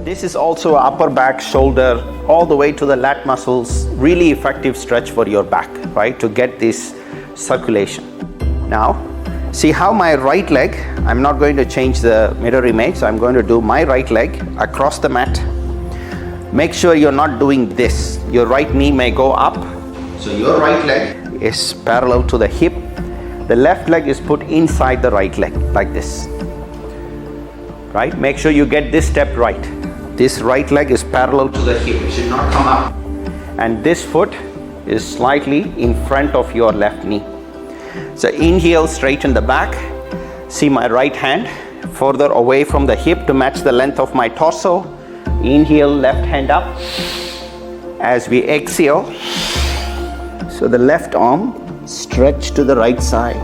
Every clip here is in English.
This is also upper back, shoulder, all the way to the lat muscles. Really effective stretch for your back, right? To get this circulation. Now, see how my right leg, I'm not going to change the mirror image, so I'm going to do my right leg across the mat. Make sure you're not doing this. Your right knee may go up. So your right leg is parallel to the hip. The left leg is put inside the right leg, like this. Right? Make sure you get this step right. This right leg is parallel to the hip. It should not come up. And this foot is slightly in front of your left knee. So inhale, straighten the back. See my right hand further away from the hip to match the length of my torso. Inhale, left hand up. As we exhale, so the left arm stretch to the right side.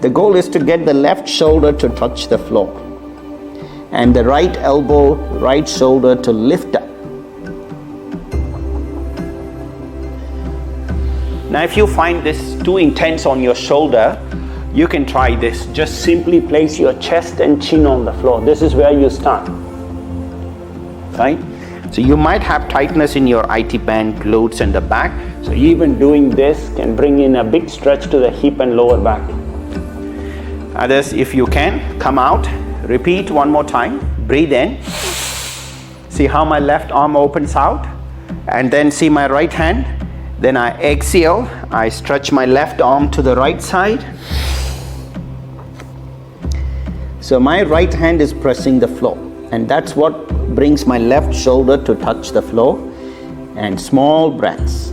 The goal is to get the left shoulder to touch the floor and the right elbow, right shoulder to lift up. Now if you find this too intense on your shoulder, you can try this. Just simply place your chest and chin on the floor. This is where you start. Right? So you might have tightness in your IT band, glutes and the back. So even doing this can bring in a big stretch to the hip and lower back. Others, if you can, come out, repeat one more time, breathe in. See how my left arm opens out, and then see my right hand. Then I exhale, I stretch my left arm to the right side. So my right hand is pressing the floor, and that's what brings my left shoulder to touch the floor. And small breaths.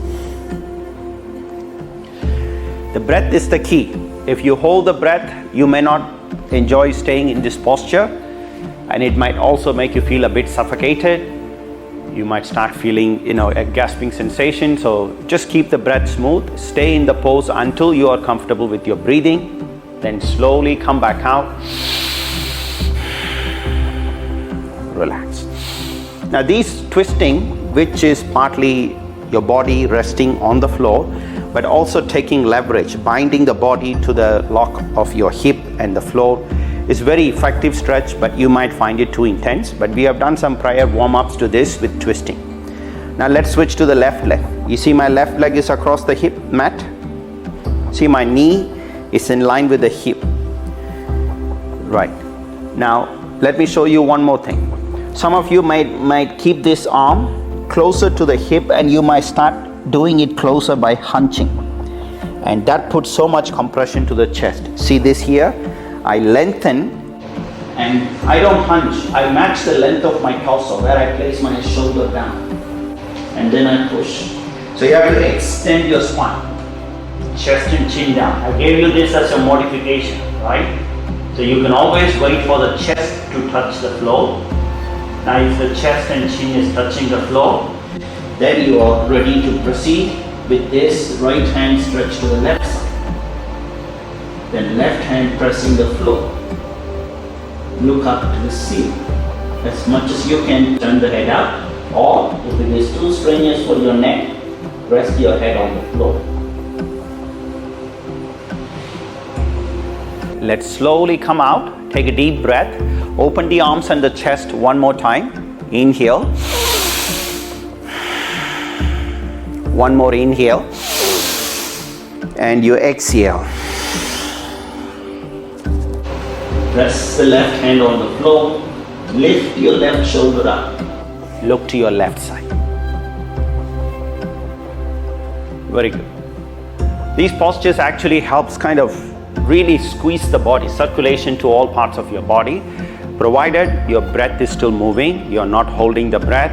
The breath is the key. If you hold the breath, you may not enjoy staying in this posture, and it might also make you feel a bit suffocated. You might start feeling, a gasping sensation. So just keep the breath smooth. Stay in the pose until you are comfortable with your breathing. Then slowly come back out. Relax. Now these twisting, which is partly your body resting on the floor, but also taking leverage, binding the body to the lock of your hip and the floor, is very effective stretch, but you might find it too intense. But we have done some prior warm-ups to this with twisting. Now let's switch to the left leg. You see my left leg is across the hip mat. See my knee is in line with the hip. Right. Now let me show you one more thing. Some of you might keep this arm closer to the hip, and you might start doing it closer by hunching, and that puts so much compression to the chest. See this here? I lengthen and I don't hunch. I match the length of my torso where I place my shoulder down, and then I push. So you have to extend your spine, chest and chin down. I gave you this as a modification, right? So you can always wait for the chest to touch the floor. Now if the chest and chin is touching the floor, then you are ready to proceed with this right hand stretch to the left side. Then left hand pressing the floor. Look up to the ceiling. As much as you can, turn the head up, or if it is too strenuous for your neck, rest your head on the floor. Let's slowly come out. Take a deep breath. Open the arms and the chest one more time. Inhale. One more inhale. And you exhale. Press the left hand on the floor. Lift your left shoulder up. Look to your left side. Very good. These postures actually helps kind of really squeeze the body, circulation to all parts of your body, provided your breath is still moving, you're not holding the breath,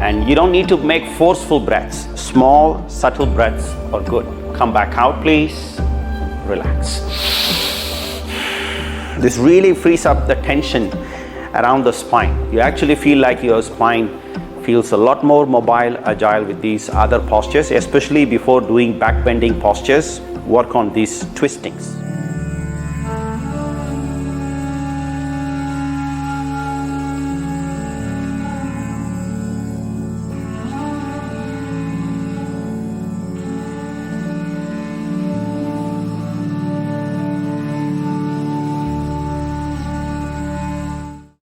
and you don't need to make forceful breaths. Small, subtle breaths are good. Come back out, please. Relax. This really frees up the tension around the spine. You actually feel like your spine feels a lot more mobile, agile with these other postures, especially before doing back bending postures. Work on these twistings.